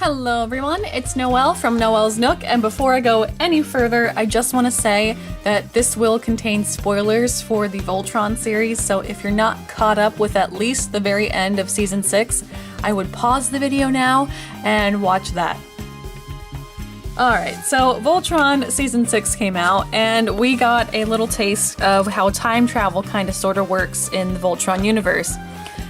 Hello everyone, it's Noel from Noel's Nook, and before I go any further, I just want to say that this will contain spoilers for the Voltron series, so if you're not caught up with at least the very end of Season 6, I would pause the video now and watch that. Alright, so Voltron Season 6 came out, and we got a little taste of how time travel kind of sort of works in the Voltron universe.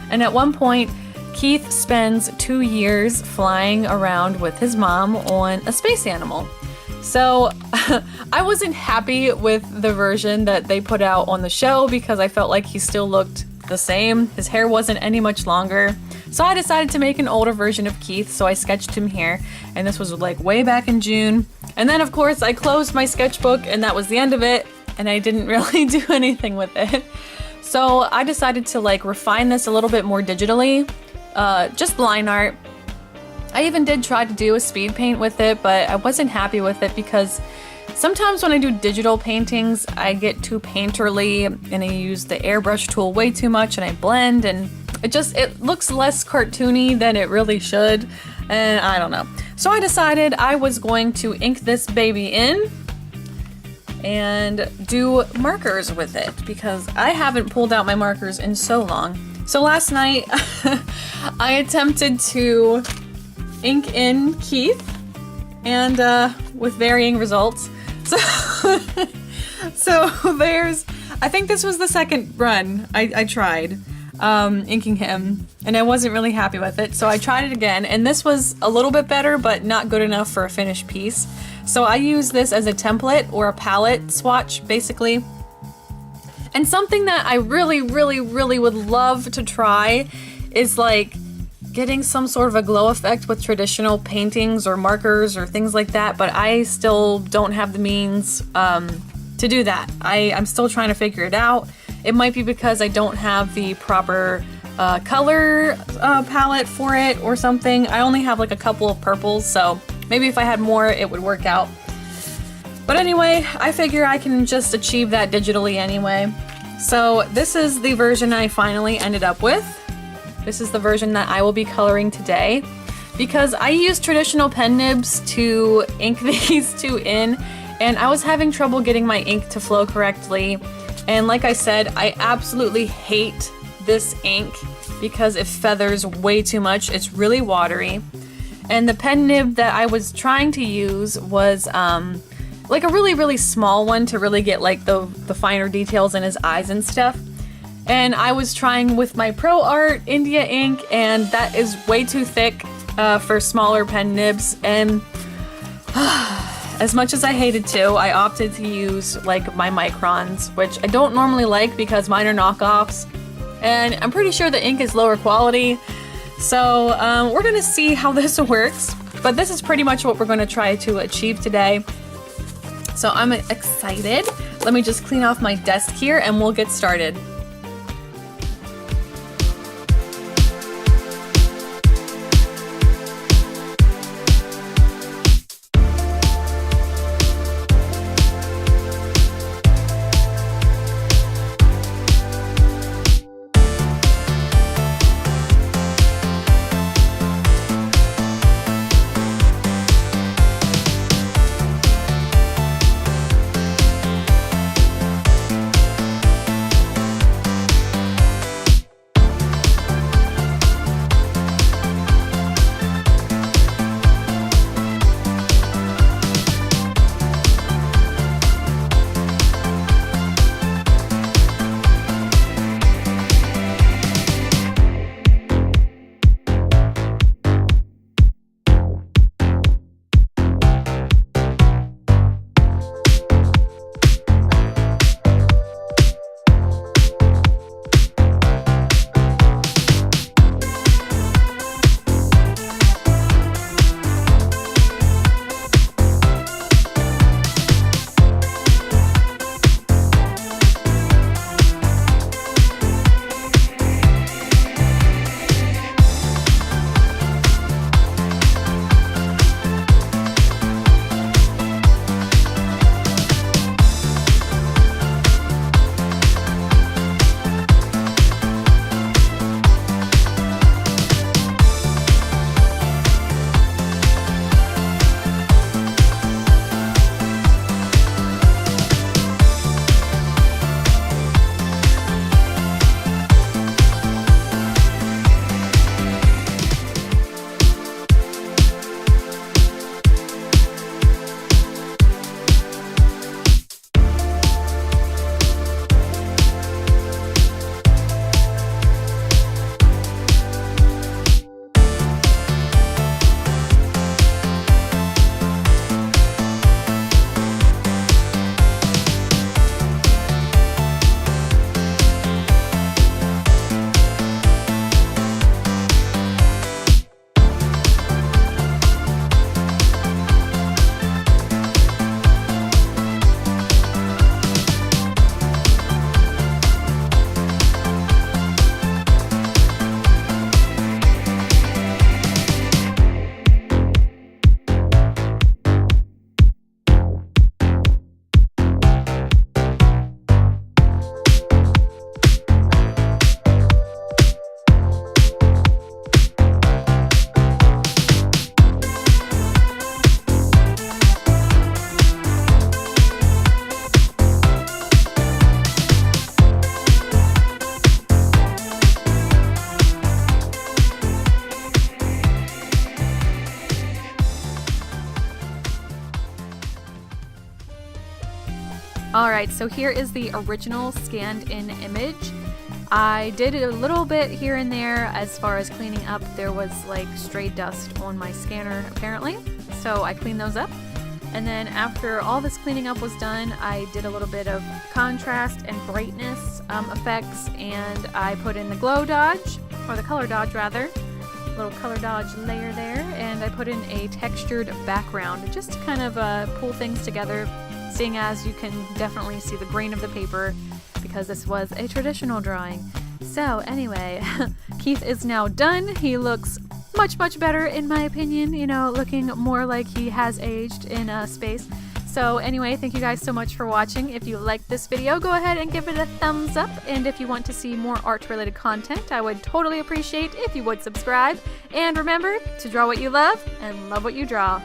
And at one point, Keith spends 2 years flying around with his mom on a space animal. So I wasn't happy with the version that they put out on the show because I felt like he still looked the same. His hair wasn't any much longer. So I decided to make an older version of Keith, so I sketched him here. And this was like way back in June. And then of course I closed my sketchbook and that was the end of it. And I didn't really do anything with it. So I decided to like refine this a little bit more digitally. Just line art. I even did try to do a speed paint with it, but I wasn't happy with it because sometimes when I do digital paintings, I get too painterly and I use the airbrush tool way too much and I blend and it looks less cartoony than it really should, and I don't know. So I decided I was going to ink this baby in and do markers with it because I haven't pulled out my markers in so long. So last night I attempted to ink in Keith and with varying results. So I think this was the second run I tried inking him and I wasn't really happy with it. So I tried it again and this was a little bit better but not good enough for a finished piece. So I use this as a template or a palette swatch basically. And something that I really would love to try is like getting some sort of a glow effect with traditional paintings or markers or things like that, but I still don't have the means to do that. I'm still trying to figure it out. It might be because I don't have the proper color palette for it or something. I only have like a couple of purples, so maybe if I had more it would work out. But anyway, I figure I can just achieve that digitally anyway. So this is the version I finally ended up with. This is the version that I will be coloring today. Because I used traditional pen nibs to ink these two in, and I was having trouble getting my ink to flow correctly. And like I said, I absolutely hate this ink because it feathers way too much. It's really watery. And the pen nib that I was trying to use was like a really small one to really get like the finer details in his eyes and stuff. And I was trying with my Pro Art India ink and that is way too thick for smaller pen nibs, and as much as I hated to, I opted to use like my Microns, which I don't normally like because mine are knockoffs and I'm pretty sure the ink is lower quality. So we're gonna see how this works, but this is pretty much what we're gonna try to achieve today. So I'm excited. Let me just clean off my desk here and we'll get started. Alright, so here is the original scanned in image. I did a little bit here and there as far as cleaning up. There was like stray dust on my scanner apparently, so I cleaned those up. And then after all this cleaning up was done, I did a little bit of contrast and brightness effects, and I put in the glow dodge, or the color dodge rather, little color dodge layer there, and I put in a textured background just to kind of pull things together, seeing as you can definitely see the grain of the paper because this was a traditional drawing. So anyway, Keith is now done. He looks much better in my opinion, you know, looking more like he has aged in space. So anyway, thank you guys so much for watching. If you liked this video, go ahead and give it a thumbs up, and if you want to see more art related content, I would totally appreciate if you would subscribe, and remember to draw what you love and love what you draw.